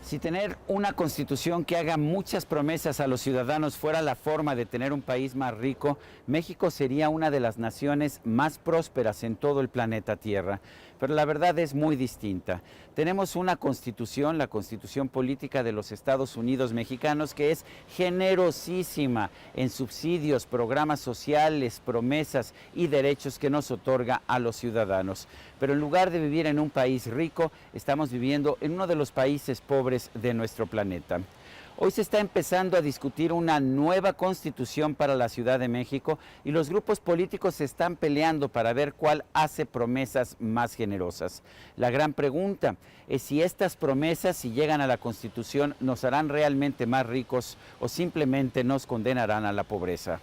Si tener una constitución que haga muchas promesas a los ciudadanos fuera la forma de tener un país más rico, México sería una de las naciones más prósperas en todo el planeta Tierra. Pero la verdad es muy distinta. Tenemos una constitución, la Constitución Política de los Estados Unidos Mexicanos, que es generosísima en subsidios, programas sociales, promesas y derechos que nos otorga a los ciudadanos. Pero en lugar de vivir en un país rico, estamos viviendo en uno de los países pobres de nuestro planeta. Hoy se está empezando a discutir una nueva constitución para la Ciudad de México y los grupos políticos se están peleando para ver cuál hace promesas más generosas. La gran pregunta es si estas promesas, si llegan a la constitución, nos harán realmente más ricos o simplemente nos condenarán a la pobreza.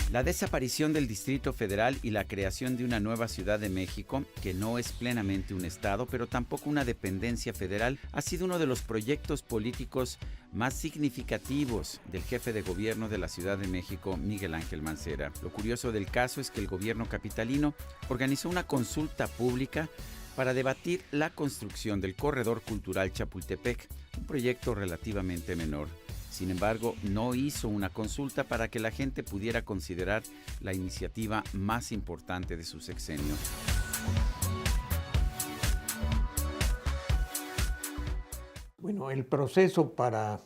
La desaparición del Distrito Federal y la creación de una nueva Ciudad de México, que no es plenamente un estado, pero tampoco una dependencia federal, ha sido uno de los proyectos políticos más significativos del jefe de gobierno de la Ciudad de México, Miguel Ángel Mancera. Lo curioso del caso es que el gobierno capitalino organizó una consulta pública para debatir la construcción del Corredor Cultural Chapultepec, un proyecto relativamente menor. Sin embargo, no hizo una consulta para que la gente pudiera considerar la iniciativa más importante de su sexenio. Bueno, el proceso para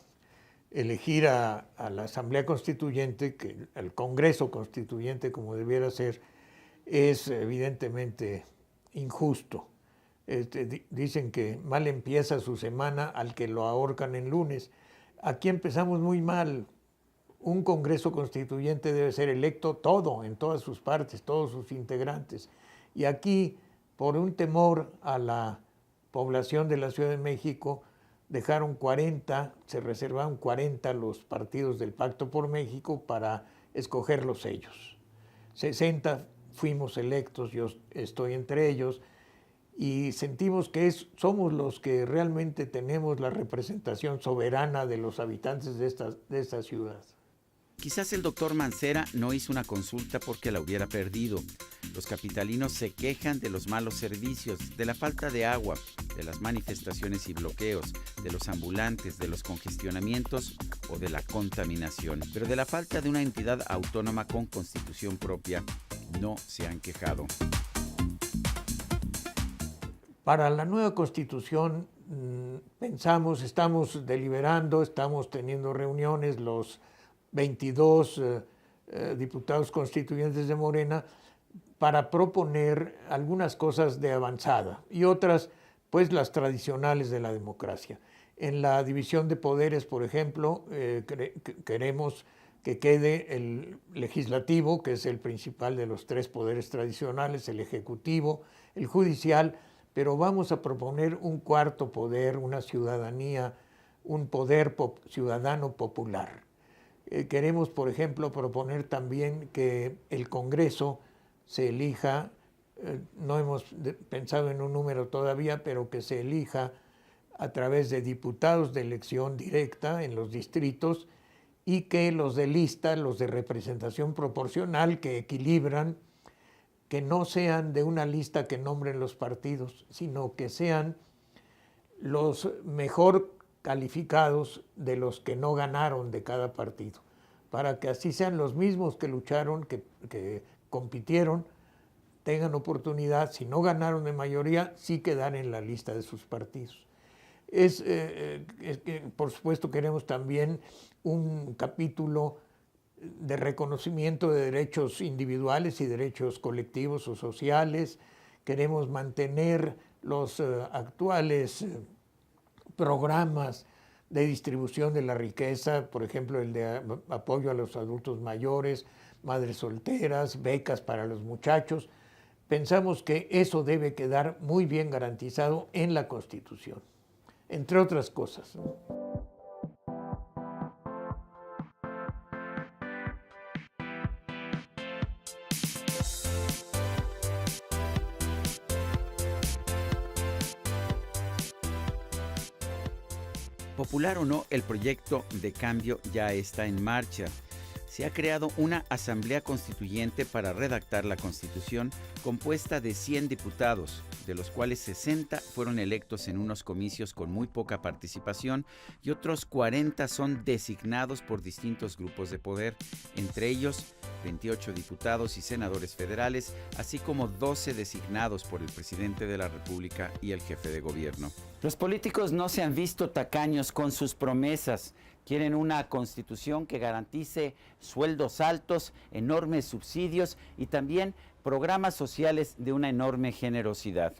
elegir a la Asamblea Constituyente, el Congreso Constituyente como debiera ser, es evidentemente injusto. Dicen que mal empieza su semana al que lo ahorcan en lunes. Aquí empezamos muy mal. Un Congreso Constituyente debe ser electo todo, en todas sus partes, todos sus integrantes. Y aquí, por un temor a la población de la Ciudad de México, dejaron 40, se reservaron 40 los partidos del Pacto por México para escogerlos ellos. 60 fuimos electos, yo estoy entre ellos, y sentimos que somos los que realmente tenemos la representación soberana de los habitantes de esta ciudad. Quizás el doctor Mancera no hizo una consulta porque la hubiera perdido. Los capitalinos se quejan de los malos servicios, de la falta de agua, de las manifestaciones y bloqueos, de los ambulantes, de los congestionamientos o de la contaminación. Pero de la falta de una entidad autónoma con constitución propia no se han quejado. Para la nueva Constitución estamos deliberando, estamos teniendo reuniones, los 22 diputados constituyentes de Morena, para proponer algunas cosas de avanzada y otras, pues las tradicionales de la democracia. En la división de poderes, por ejemplo, queremos que quede el legislativo, que es el principal de los tres poderes tradicionales, el ejecutivo, el judicial, pero vamos a proponer un cuarto poder, una ciudadanía, un poder ciudadano popular. Queremos, por ejemplo, proponer también que el Congreso se elija, no hemos pensado en un número todavía, pero que se elija a través de diputados de elección directa en los distritos y que los de lista, los de representación proporcional que equilibran, que no sean de una lista que nombren los partidos, sino que sean los mejor calificados de los que no ganaron de cada partido, para que así sean los mismos que lucharon, que compitieron, tengan oportunidad, si no ganaron de mayoría, sí quedan en la lista de sus partidos. Por supuesto, queremos también un capítulo de reconocimiento de derechos individuales y derechos colectivos o sociales. Queremos mantener los actuales programas de distribución de la riqueza, por ejemplo, el de apoyo a los adultos mayores, madres solteras, becas para los muchachos. Pensamos que eso debe quedar muy bien garantizado en la Constitución, entre otras cosas, ¿no? Popular o no, el proyecto de cambio ya está en marcha. Se ha creado una asamblea constituyente para redactar la Constitución compuesta de 100 diputados, de los cuales 60 fueron electos en unos comicios con muy poca participación y otros 40 son designados por distintos grupos de poder, entre ellos 28 diputados y senadores federales, así como 12 designados por el presidente de la República y el jefe de gobierno. Los políticos no se han visto tacaños con sus promesas. Quieren una constitución que garantice sueldos altos, enormes subsidios y también programas sociales de una enorme generosidad.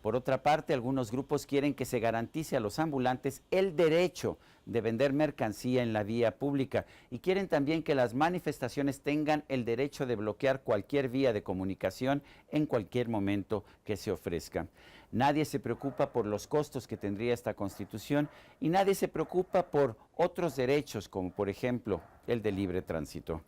Por otra parte, algunos grupos quieren que se garantice a los ambulantes el derecho de vender mercancía en la vía pública y quieren también que las manifestaciones tengan el derecho de bloquear cualquier vía de comunicación en cualquier momento que se ofrezca. Nadie se preocupa por los costos que tendría esta Constitución y nadie se preocupa por otros derechos, como por ejemplo el de libre tránsito.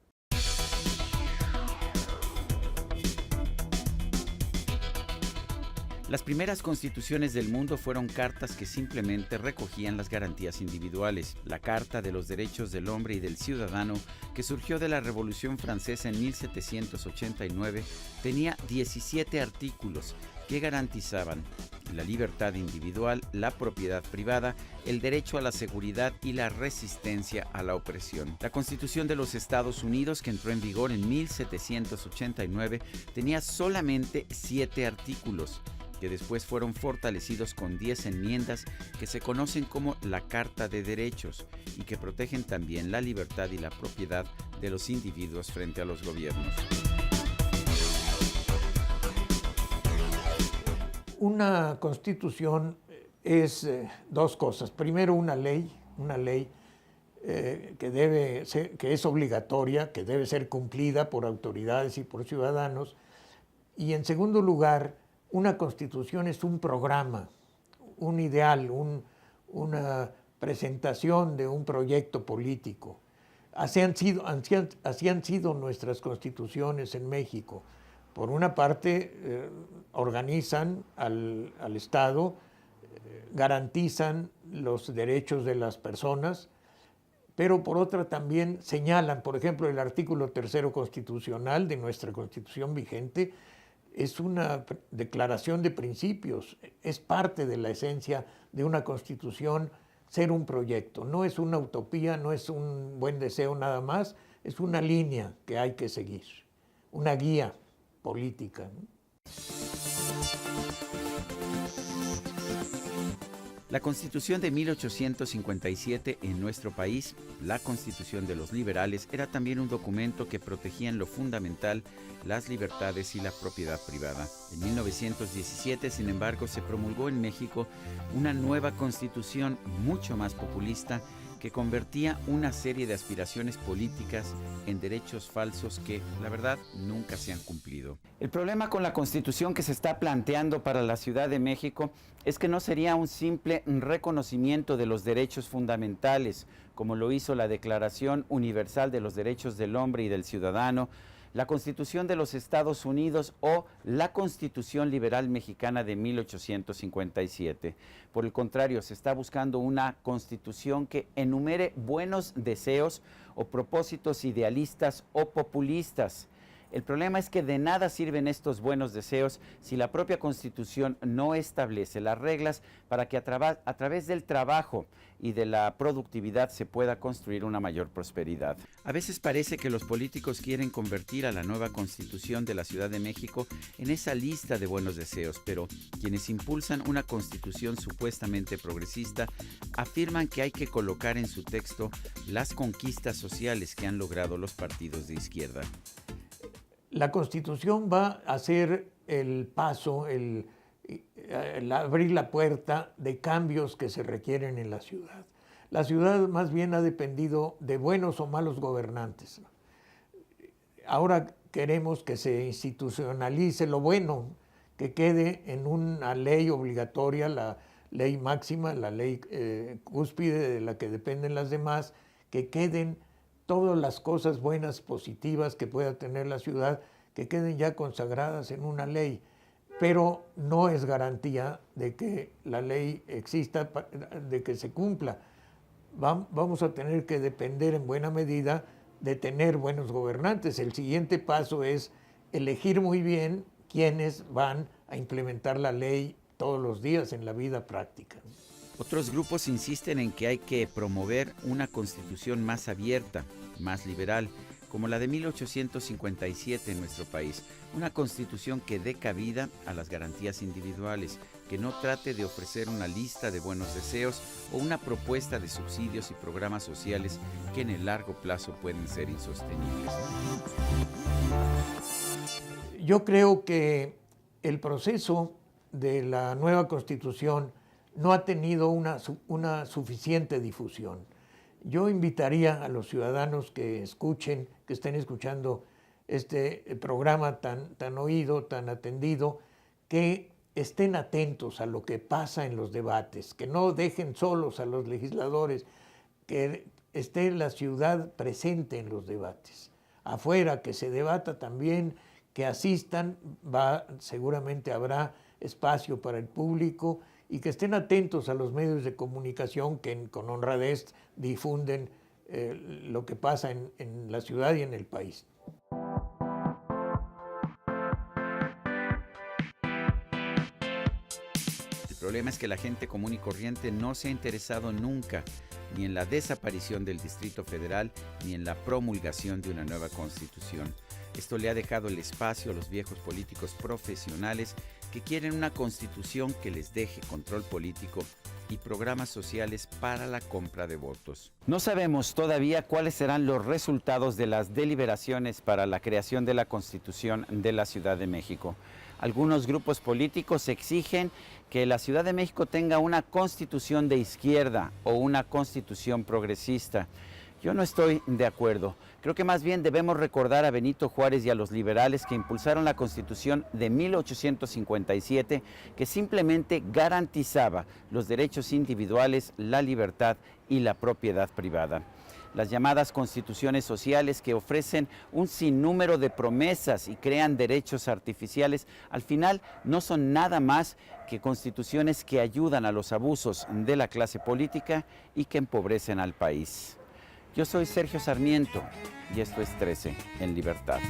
Las primeras constituciones del mundo fueron cartas que simplemente recogían las garantías individuales. La Carta de los Derechos del Hombre y del Ciudadano, que surgió de la Revolución Francesa en 1789, tenía 17 artículos que garantizaban la libertad individual, la propiedad privada, el derecho a la seguridad y la resistencia a la opresión. La Constitución de los Estados Unidos, que entró en vigor en 1789, tenía solamente 7 artículos, que después fueron fortalecidos con 10 enmiendas que se conocen como la Carta de Derechos y que protegen también la libertad y la propiedad de los individuos frente a los gobiernos. Una constitución es dos cosas. Primero, una ley que es obligatoria, que debe ser cumplida por autoridades y por ciudadanos. Y en segundo lugar, una constitución es un programa, un ideal, una presentación de un proyecto político. Así han sido nuestras constituciones en México. Por una parte, organizan al Estado, garantizan los derechos de las personas, pero por otra también señalan, por ejemplo, el artículo 3 constitucional de nuestra Constitución vigente, es una declaración de principios, es parte de la esencia de una constitución ser un proyecto. No es una utopía, no es un buen deseo nada más, es una línea que hay que seguir, una guía política, ¿no? La Constitución de 1857 en nuestro país, la Constitución de los liberales, era también un documento que protegía en lo fundamental las libertades y la propiedad privada. En 1917, sin embargo, se promulgó en México una nueva Constitución mucho más populista que convertía una serie de aspiraciones políticas en derechos falsos que, la verdad, nunca se han cumplido. El problema con la Constitución que se está planteando para la Ciudad de México es que no sería un simple reconocimiento de los derechos fundamentales, como lo hizo la Declaración Universal de los Derechos del Hombre y del Ciudadano, la Constitución de los Estados Unidos o la Constitución Liberal Mexicana de 1857. Por el contrario, se está buscando una constitución que enumere buenos deseos o propósitos idealistas o populistas. El problema es que de nada sirven estos buenos deseos si la propia Constitución no establece las reglas para que a través del trabajo y de la productividad se pueda construir una mayor prosperidad. A veces parece que los políticos quieren convertir a la nueva Constitución de la Ciudad de México en esa lista de buenos deseos, pero quienes impulsan una Constitución supuestamente progresista afirman que hay que colocar en su texto las conquistas sociales que han logrado los partidos de izquierda. La Constitución va a ser el paso, el abrir la puerta de cambios que se requieren en la ciudad. La ciudad más bien ha dependido de buenos o malos gobernantes. Ahora queremos que se institucionalice lo bueno, que quede en una ley obligatoria, la ley máxima, la ley cúspide de la que dependen las demás, que queden todas las cosas buenas, positivas que pueda tener la ciudad, que queden ya consagradas en una ley. Pero no es garantía de que la ley exista, de que se cumpla. Vamos a tener que depender en buena medida de tener buenos gobernantes. El siguiente paso es elegir muy bien quiénes van a implementar la ley todos los días en la vida práctica. Otros grupos insisten en que hay que promover una constitución más abierta, más liberal, como la de 1857 en nuestro país. Una constitución que dé cabida a las garantías individuales, que no trate de ofrecer una lista de buenos deseos o una propuesta de subsidios y programas sociales que en el largo plazo pueden ser insostenibles. Yo creo que el proceso de la nueva Constitución no ha tenido una suficiente difusión. Yo invitaría a los ciudadanos que escuchen, que estén escuchando este programa tan oído, tan atendido, que estén atentos a lo que pasa en los debates, que no dejen solos a los legisladores, que esté la ciudad presente en los debates. Afuera, que se debata también, que asistan, seguramente habrá espacio para el público, y que estén atentos a los medios de comunicación que con honradez difunden lo que pasa en la ciudad y en el país. El problema es que la gente común y corriente no se ha interesado nunca ni en la desaparición del Distrito Federal ni en la promulgación de una nueva constitución. Esto le ha dejado el espacio a los viejos políticos profesionales que quieren una constitución que les deje control político y programas sociales para la compra de votos. No sabemos todavía cuáles serán los resultados de las deliberaciones para la creación de la Constitución de la Ciudad de México. Algunos grupos políticos exigen que la Ciudad de México tenga una constitución de izquierda o una constitución progresista. Yo no estoy de acuerdo. Creo que más bien debemos recordar a Benito Juárez y a los liberales que impulsaron la Constitución de 1857, que simplemente garantizaba los derechos individuales, la libertad y la propiedad privada. Las llamadas constituciones sociales, que ofrecen un sinnúmero de promesas y crean derechos artificiales, al final no son nada más que constituciones que ayudan a los abusos de la clase política y que empobrecen al país. Yo soy Sergio Sarmiento y esto es 13 en Libertad.